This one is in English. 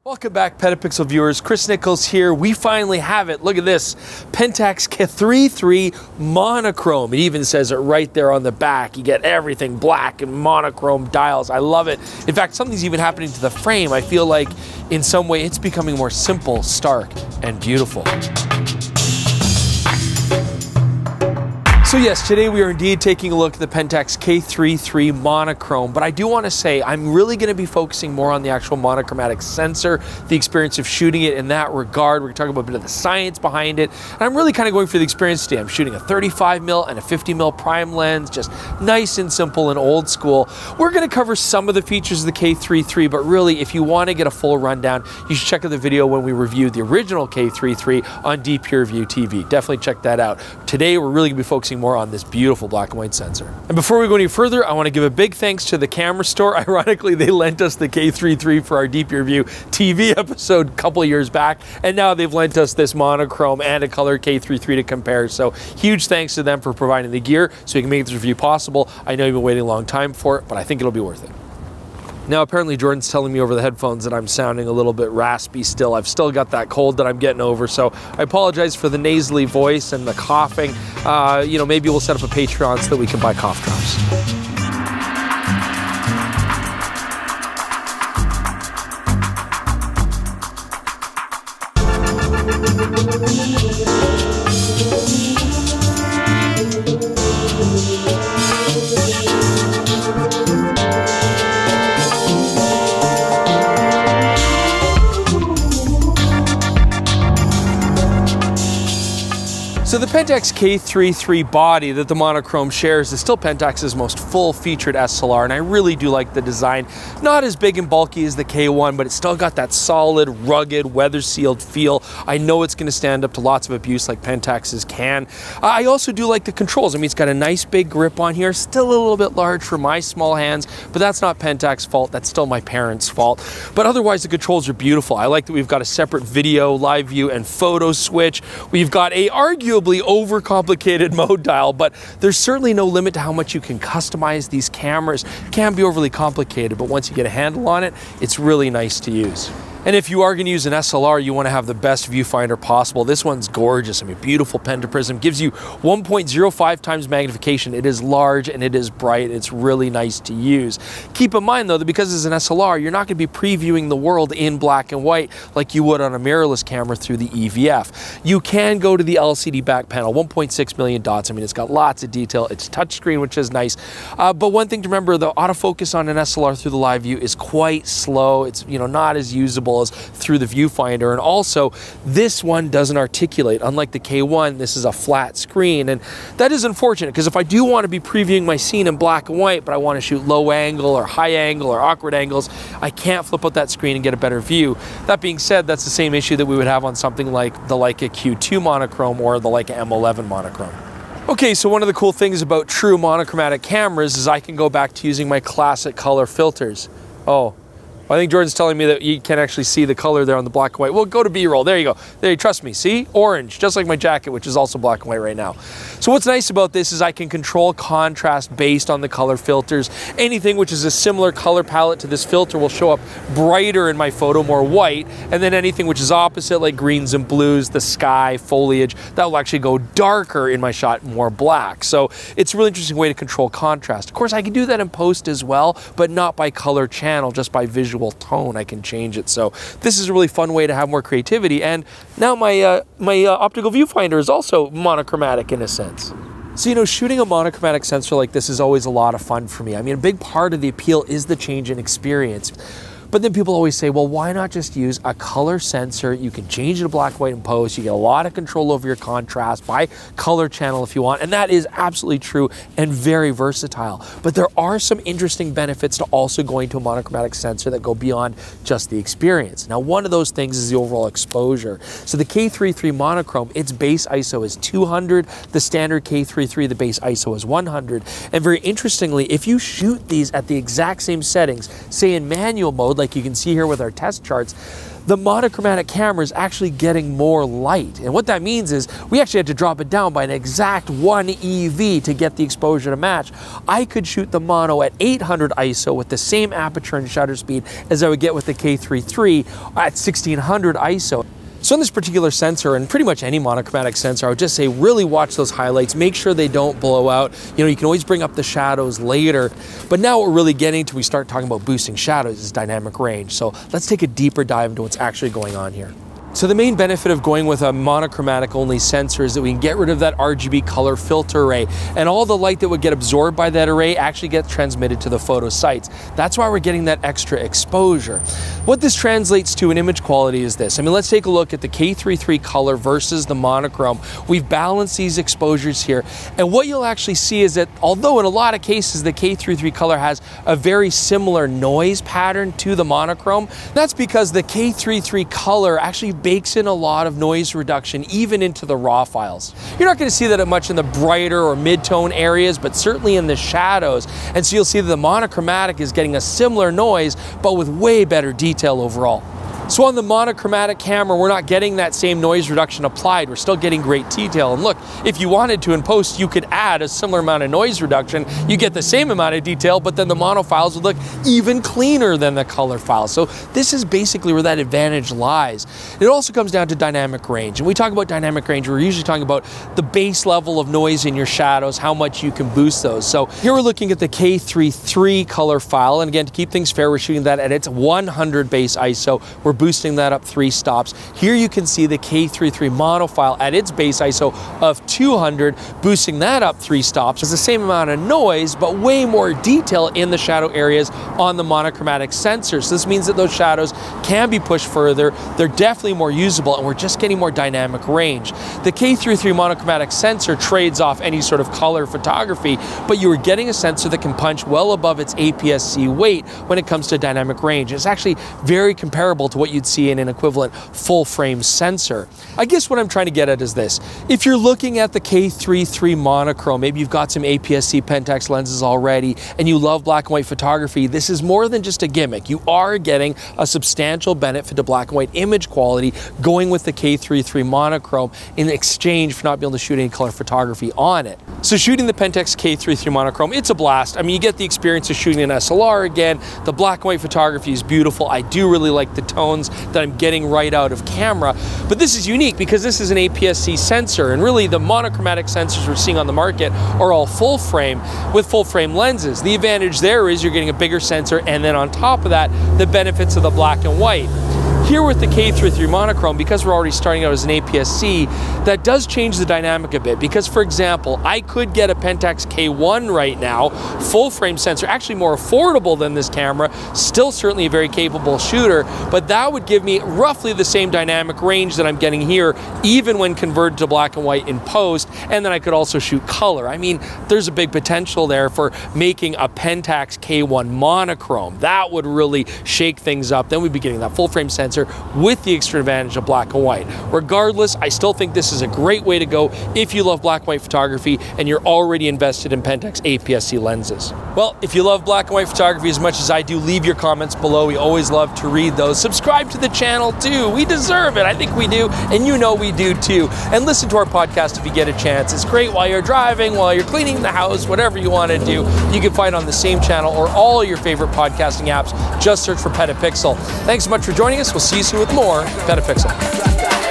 Welcome back, PetaPixel viewers. Chris Nichols here. We finally have it. Look at this. Pentax K-3 III Monochrome. It even says it right there on the back. You get everything black and monochrome dials. I love it. In fact, something's even happening to the frame. I feel like in some way it's becoming more simple, stark, and beautiful. So yes, today we are indeed taking a look at the Pentax K-3 III Monochrome, but I do want to say I'm really going to be focusing more on the actual monochromatic sensor, the experience of shooting it in that regard. We're talking about a bit of the science behind it, and I'm really kind of going for the experience today. I'm shooting a 35mm and a 50mm prime lens, just nice and simple and old school. We're going to cover some of the features of the K-3 III, but really if you want to get a full rundown, you should check out the video when we reviewed the original K-3 III on DPureView TV. Definitely check that out. Today we're really going to be focusing more on this beautiful black and white sensor. And before we go any further, I want to give a big thanks to the camera store. Ironically, they lent us the K-3 III for our DPureView TV episode a couple of years back, and now they've lent us this monochrome and a color K-3 III to compare. So huge thanks to them for providing the gear so we can make this review possible. I know you've been waiting a long time for it, but I think it'll be worth it. Now, apparently Jordan's telling me over the headphones that I'm sounding a little bit raspy still. I've still got that cold that I'm getting over, so I apologize for the nasally voice and the coughing. You know, maybe we'll set up a Patreon so that we can buy cough drops. So the Pentax K-3 III body that the monochrome shares is still Pentax's most full-featured SLR, and I really do like the design. Not as big and bulky as the K1, but it's still got that solid, rugged, weather-sealed feel. I know it's going to stand up to lots of abuse like Pentax's can. I also do like the controls. I mean, it's got a nice big grip on here, still a little bit large for my small hands, but that's not Pentax's fault. That's still my parents' fault. But otherwise, the controls are beautiful. I like that we've got a separate video, live view, and photo switch. We've got a arguably overcomplicated mode dial, but there's certainly no limit to how much you can customize these cameras. It can be overly complicated, but once you get a handle on it, it's really nice to use. And if you are going to use an SLR, you want to have the best viewfinder possible. This one's gorgeous. I mean, beautiful pentaprism. Gives you 1.05 times magnification. It is large and it is bright. It's really nice to use. Keep in mind, though, that because it's an SLR, you're not going to be previewing the world in black and white like you would on a mirrorless camera through the EVF. You can go to the LCD back panel, 1.6 million dots. I mean, it's got lots of detail. It's touchscreen, which is nice. But one thing to remember, the autofocus on an SLR through the live view is quite slow. It's, you know, not as usable as through the viewfinder, and also this one doesn't articulate. Unlike the K1, this is a flat screen, and that is unfortunate because if I do want to be previewing my scene in black and white, but I want to shoot low angle or high angle or awkward angles, I can't flip out that screen and get a better view. That being said, that's the same issue that we would have on something like the Leica Q2 monochrome or the Leica M11 monochrome. Okay, so one of the cool things about true monochromatic cameras is I can go back to using my classic color filters. Oh, I think Jordan's telling me that you can actually see the color there on the black and white. Well, go to B-roll. There you go. There, you trust me. See? Orange, just like my jacket, which is also black and white right now. So what's nice about this is I can control contrast based on the color filters. Anything which is a similar color palette to this filter will show up brighter in my photo, more white, and then anything which is opposite, like greens and blues, the sky, foliage, that will actually go darker in my shot, more black. So it's a really interesting way to control contrast. Of course, I can do that in post as well, but not by color channel, just by visual tone. I can change it. So this is a really fun way to have more creativity. And now my optical viewfinder is also monochromatic in a sense. So, you know, shooting a monochromatic sensor like this is always a lot of fun for me. I mean, a big part of the appeal is the change in experience. But then people always say, well, why not just use a color sensor? You can change it to black, white, and post. You get a lot of control over your contrast by color channel if you want. And that is absolutely true and very versatile. But there are some interesting benefits to also going to a monochromatic sensor that go beyond just the experience. Now, one of those things is the overall exposure. So the K-3 III Monochrome, its base ISO is 200. The standard K-3 III, the base ISO is 100. And very interestingly, if you shoot these at the exact same settings, say in manual mode, like like you can see here with our test charts, the monochromatic camera is actually getting more light. And what that means is we actually had to drop it down by an exact 1 EV to get the exposure to match. I could shoot the mono at 800 ISO with the same aperture and shutter speed as I would get with the K3 III at 1600 ISO. So on this particular sensor, and pretty much any monochromatic sensor, I would just say really watch those highlights, make sure they don't blow out. You know, you can always bring up the shadows later, but now what we're really getting to, we start talking about boosting shadows, is dynamic range. So let's take a deeper dive into what's actually going on here. So the main benefit of going with a monochromatic only sensor is that we can get rid of that RGB color filter array, and all the light that would get absorbed by that array actually gets transmitted to the photo sites. That's why we're getting that extra exposure. What this translates to in image quality is this. I mean, let's take a look at the K3 III color versus the monochrome. We've balanced these exposures here, and what you'll actually see is that although in a lot of cases the K3 III color has a very similar noise pattern to the monochrome, that's because the K3 III color actually bakes in a lot of noise reduction even into the raw files. You're not going to see that much in the brighter or mid-tone areas, but certainly in the shadows. And so you'll see that the monochromatic is getting a similar noise, but with way better detail overall. So on the monochromatic camera, we're not getting that same noise reduction applied. We're still getting great detail. And look, if you wanted to in post, you could add a similar amount of noise reduction. You get the same amount of detail, but then the mono files would look even cleaner than the color files. So this is basically where that advantage lies. It also comes down to dynamic range. And we talk about dynamic range, we're usually talking about the base level of noise in your shadows, how much you can boost those. So here we're looking at the K3 III color file. And again, to keep things fair, we're shooting that at its 100 base ISO. We're boosting that up 3 stops. Here you can see the K3 III mono file at its base ISO of 200, boosting that up 3 stops. It's the same amount of noise, but way more detail in the shadow areas on the monochromatic sensor. So this means that those shadows can be pushed further. They're definitely more usable, and we're just getting more dynamic range. The K3 III monochromatic sensor trades off any sort of color photography, but you are getting a sensor that can punch well above its APS-C weight when it comes to dynamic range. It's actually very comparable to what you'd see in an equivalent full frame sensor. I guess what I'm trying to get at is this. If you're looking at the K3 III Monochrome, maybe you've got some APS-C Pentax lenses already and you love black and white photography, this is more than just a gimmick. You are getting a substantial benefit to black and white image quality going with the K3 III Monochrome in exchange for not being able to shoot any color photography on it. So shooting the Pentax K-3 III Monochrome, it's a blast. I mean, you get the experience of shooting an SLR again. The black and white photography is beautiful. I do really like the tones that I'm getting right out of camera. But this is unique because this is an APS-C sensor, and really the monochromatic sensors we're seeing on the market are all full frame with full frame lenses. The advantage there is you're getting a bigger sensor, and then on top of that, the benefits of the black and white. Here with the K3 III Monochrome, because we're already starting out as an APS-C, that does change the dynamic a bit. Because, for example, I could get a Pentax K1 right now, full frame sensor, actually more affordable than this camera, still certainly a very capable shooter, but that would give me roughly the same dynamic range that I'm getting here, even when converted to black and white in post, and then I could also shoot color. I mean, there's a big potential there for making a Pentax K1 monochrome. That would really shake things up. Then we'd be getting that full frame sensor with the extra advantage of black and white. Regardless, I still think this is a great way to go if you love black and white photography and you're already invested in Pentax APS-C lenses. Well, if you love black and white photography as much as I do, leave your comments below. We always love to read those. Subscribe to the channel too. We deserve it. I think we do, and you know we do too. And listen to our podcast if you get a chance. It's great while you're driving, while you're cleaning the house, whatever you want to do. You can find on the same channel or all your favorite podcasting apps. Just search for PetaPixel. Thanks so much for joining us. We'll see you soon with more PetaPixel.